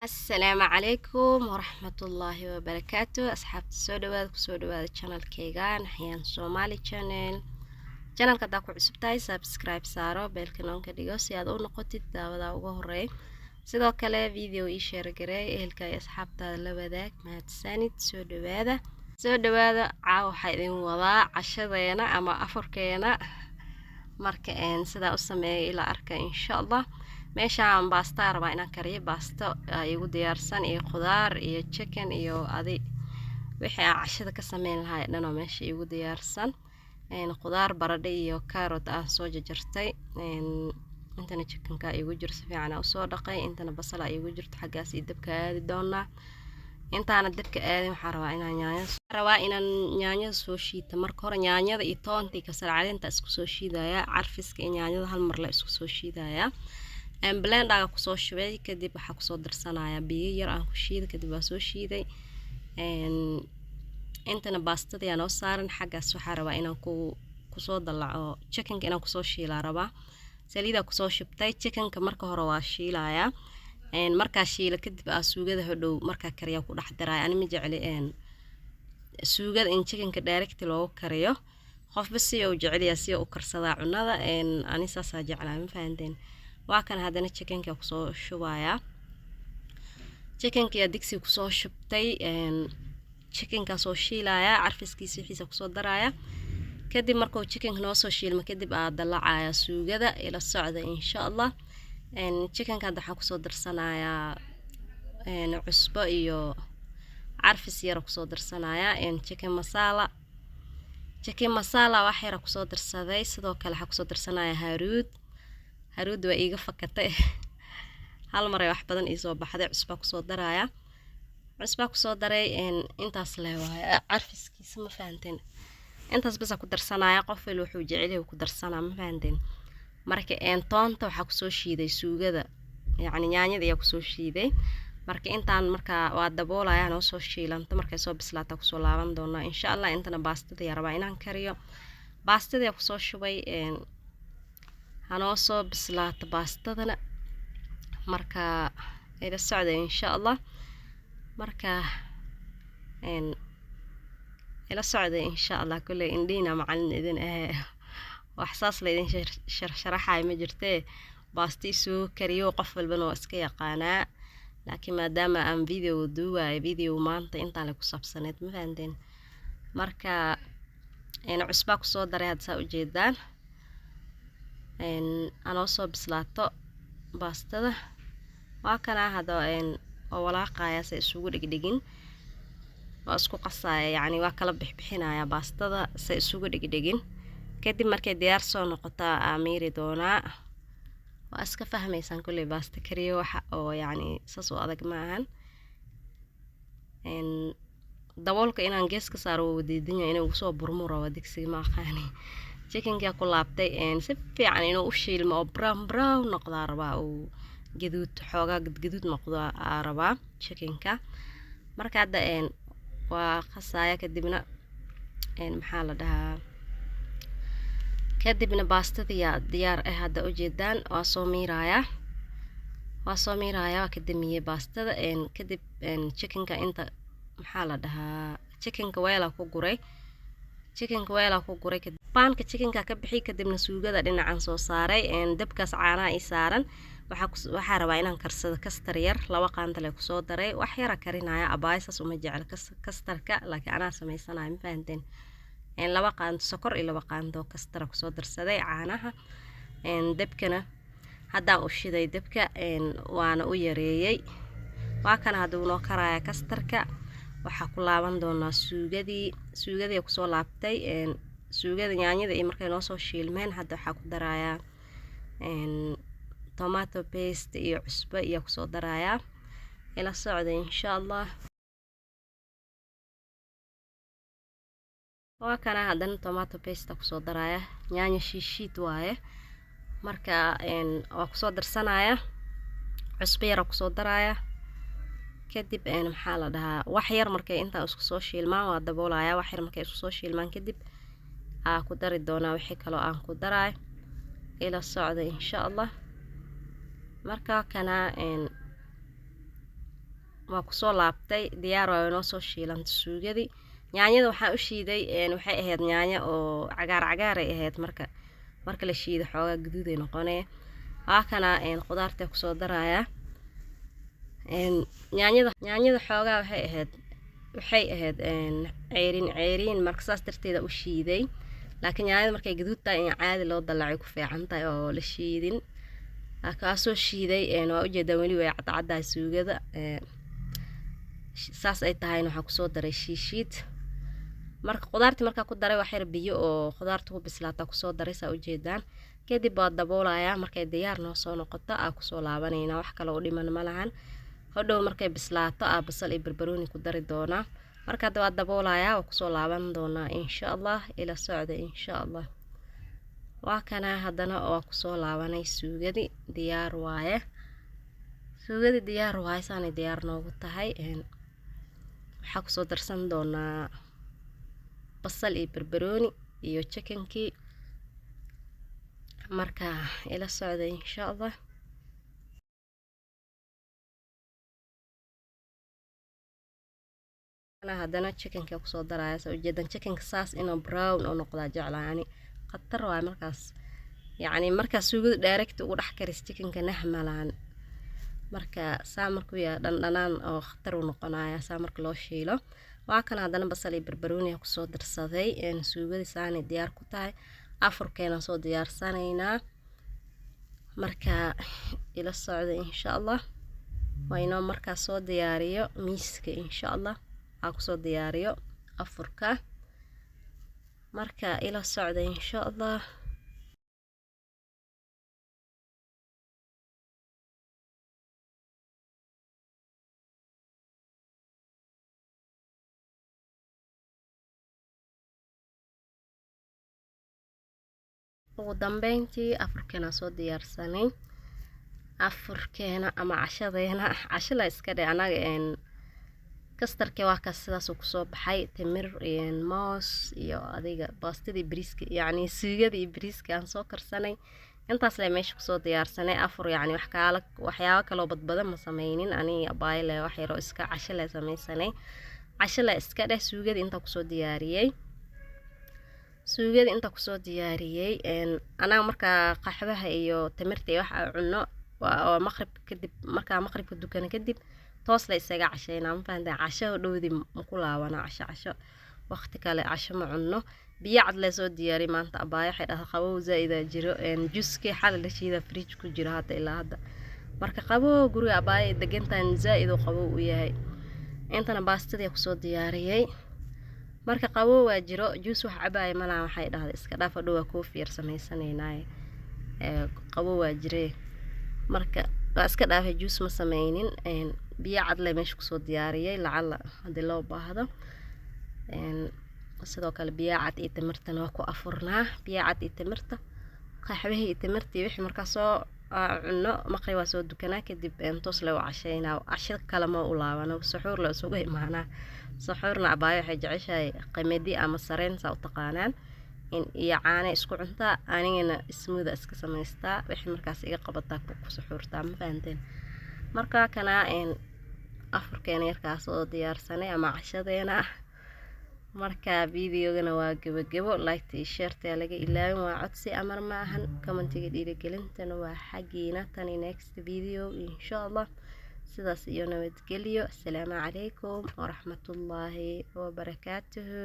السلام عليكم ورحمة الله وبركاته أصحاب kusoo dhawaada channelkayga Naxyaan Somali channelka hadaa ku cusub tahay subscribe saaro beelka noonka dhigo si aad u noqotid daawada ugu horeey sidoo kale video ii share gareey ehelka iyo asxaabtaada la wadaag mahadsanid soo dhawaada waxaa idin wadaa cashadeena ama afurkeena marka sidaa u sameeyo ila arka insha Allah meeshaan baasta rabaa inaan kariyo baasto igu diyaarsan iyo khudaar iyo chicken iyo adi wixii aan cashada ka sameyn lahaa dhan oo meesha igu diyaarsan khudaar baradho iyo carrot aan soo jarjartay intana chickenka igu jiro si fiican aan soo dhaqay intana basal igu jirto xaggaas iyo dabka aadi doonaa intaana dabka aadin waxaan rabaa inaan yaanyada soo shiito marka hore yaanyada iyo toontii kasar caleenta isku soo shiidaya carfiska iyo yaanyada hal mar la isku soo shiidaya blender ku soo shubay kadib waxa ku soo darsanaya biyo yar aan ku shiiday kadib waa soo shiiday intana baastada aan oo saaran xaggaas waxa rabaa inaan ku soo dalaco chickenka inaan ku soo shiilaa rabaa saliida ku soo shubtay chickenka marka hore waa shiilaya marka shiila kadib suugada hodhow marka kariya ku dhex daray ani ma jecli suugada in chickenka direct loo kariyo qofba si uu jecel yahay si uu karsada cunada ani saasa jeclaa ma fahanteen waa kan hadana chickenka ku soo shubaya chickenka ya digsi ku soo shubtay chickenka soo shiilaya carfiskiisa xiisa ku soo daraya kadib markuu chickenka noo soo shiilmo kadib dalacaya suugada ila socda insha Allah chickenka waxa ku soo darsanaya cusbo iyo carfis yar ku soo darsanaya chicken masala wax yar ku soo darsaday sidoo kale waxa ku soo darsanaya haruud waa iiga fakatay hal mar wax badan ii soo baxday cusba ku soo daraya cusba ku soo daray intaas leeyahay carfiskiisa ma fahanteen intaas bas ku darsanaya qof wal wuxuu jecel yahay ku darsanaa ma fahanteen marka toonta waxa ku soo shiiday suugada yaani yaanyada ayaa ku soo shiiday marka intaan marka waa daboolaya noo soo shiilanta markay soo bislaato ku soo laaban doona insha Allah intana baastada yar rabaa inaan kariyo baastada ku soo shubay hanoo soo bislaato baastadana marka ila socda insha Allah marka ila socda insha Allah kulli indina macallin idin wax saas la idin sharaxay ma jirtee baasti soo kariyo qof walbana waa iska yaqaanaa laakiin maadaama aan video maanta inta la ku sabsaneed ma fahanteen marka cusba ku soo daray had saa u jeedaan anoo soo bislaato baastada waa kana hada oo walaaqaya si isugu dhigdhigin waa isku qasaya yaani waa kala bixbixinaya baastada si isugu dhigdhigin kadib markay diyaar soo noqoto aamiri doonaa waa iska fahmaysan kulli baasta kariyo waxa oo yaani saas oo adag ma ahan daboolka inaan gees ka saaro wadiidinyo inuu soo burmuro digsiga ma aqaani chickenka ku laabtay si fiican inuu u shiilmo oo brown noqdo rabaa oo gaduud xoogaa gaduud noqdo rabaa chickenka marka hadda waa qasaya kadibna maxaa la dhahaa kadibna baastada diyaar ah hadda u jeedaan waa soo miiraya waa kadimiye baastada kadib chickenka inta maxaa la dhahaa chickenka weela ku guray paanka chickenka ka bixi kadibna suugada dhinacan soo saaray dabkaas caanaha ii saaran waxa rabaa inaan karsado kastar yar laba qaando le ku soo daray wax yar karinaya abaysas uma jecel kastarka laakiin ana sameysanayo ma fahanteen laba qaando sokor iyo laba qaando kastar ku soo darsaday caanaha dabkana haddaan u shiday dabka waana u yareeyay waa kana haduu noo karaya kastarka waxa ku laaban doonaa suugadii ku soo laabtay suugada yaanyada iyo markay noo soo shiilmeen hadda waxa ku daraya tomato paste iyo cusbo iyo ku soo daraya ila socda insha Allah waa kana hadan tomato paste ku soo daraya yaanya shiishid waaye marka waa ku soo darsanaya cusbo yar ku soo daraya kadib maxaa la dhahaa wax yar markay inta isku soo shiilmaan waa daboolaya wax yar markay isku soo shiilmaan kadib ku dari doonaa wixii kale aan ku daray ila socda insha Allah marka kana waa kusoo laabtay diyaar waa inoo soo shiilanta suugadii yaanyada waxaa u shiiday waxay ahayd yaanyo oo cagaar ay ahayd marka la shiido xoogaa guduud ay noqonee waa kana qudaarta kusoo darayaa yaanyada xoogaa waxay ahayd ceeriin marka saas darteeda u shiiday laakiin yaanyada markay gaduud tahay in caadi loo dallacay ku fiican tahay oo la shiidin kaasoo shiiday waa ujeedaa weli way cadcaddahay suugada saas ay tahayna waxaan kusoo daray shiishiid marka qudaartii markaa ku daray wax yar biyo oo qudaarta ku bislaataa kusoo daray saa ujeedaan kadib waa daboolayaa markay diyaar noo soo noqoto aa kusoo laabanaynaa wax kale u dhiman ma lahan hodhow markay bislaato aa basal iyo barbarooni ku dari doonaa marka hadda waa daboolayaa waa kusoo laaban doonaa insha allah ila socda insha allah waa kana haddana waa kusoo laabanay suugadii diyaar waaye saanay diyaar noogu tahay waxaa kusoo darsan doonaa basal iyo barbarooni iyo chickenkii marka ila socda insha allah haddana chickenka kusoo daraya soo ujeedan chickenka saas inuu brown oo noqdaa jeclaa yani khatar waay markaas yani markaas suugada direct ugu dhex karis chickenka nahmalaan marka saa markuu yaa dhandhanaan oo khatar u noqonaya saa marka loo shiilo waa kana haddana basal iyo barbarooni kusoo darsaday suugadii saanay diyaar ku tahay afurkeena soo diyaarsanaynaa marka ila socda insha allah waa inoo markaas soo diyaariyo miiska insha allah aa kusoo diyaariyo afurka marka ila socda insha allah ugu dambeyntii afurkeena soo diyaarsanay afurkeena ama casho la iska dhe anaga kastarkii waa kaas sidaasuu kusoo baxay timir moos iyo adiga baastadii bariiska yacni suugada iyo bariiska aan soo karsanay intaas le meesha kusoo diyaarsanay afur yacni waxyaabo kaloo badbadan ma sameynin aniga abayle wax yaroo iska casho le samaysanay casho le iska dheh suugadii intaa kusoo diyaariyey anaga markaa qaxbaha iyo timirta iyo wax aan cunno waa maqribka kadib markaa maqribka dukana kadib toos la isaga cashaynaa ma fahanteen casho dhowdii maku laabana casho waqti kale casho ma cunno biyo cad lee soo diyaariyay maanta abaayo waxay dhahdaa qabow zaa'ida jiro juuskii xal la shiida fridge ku jiro hadda ilaa hadda marka qabow guriga abaayo degantaan zaa'id oo qabow u yahay intana baastadii kusoo diyaariyey marka qabow waa jiro juus wax cabaaya malaha waxay dhahdaa iska dhaaf dhow waa koofi yar samaysanaynaay qabow waa jiree marka waa iska dhaafay juus ma sameynin biyo cad le meesha kusoo diyaariyey lacala haddii loo baahdo sidoo kale biyo cad iyo timirtana waa ku afurnaa biyo cad iyo timirta qaxwihii iyo timirtii wixii markaa soo cunno maqrib waa soo dukanaa kadib toos le u cashaynaa casho kale ma u laabano suxuur le isugu imaanaa suxuurna abaayo waxay jeceshahay qamadi ama sareen saa u taqaanaan iyo caana isku cuntaa anigana ismuuda iska samaystaa wixii markaas iga qabataa ku suxuurtaa ma fahanteen markaa kana afurkeena yarkaas oo diyaarsanay ama cashadeena marka videogana waa gabagabo like iyo share laga ilaawin waa codsi amar ma ahan commentiga dhiirigelintana waa xagiina tani next video insha allah sidaas iyo nabadgelyo assalaamu calaykum waraxmatullaahi wabarakaatuhu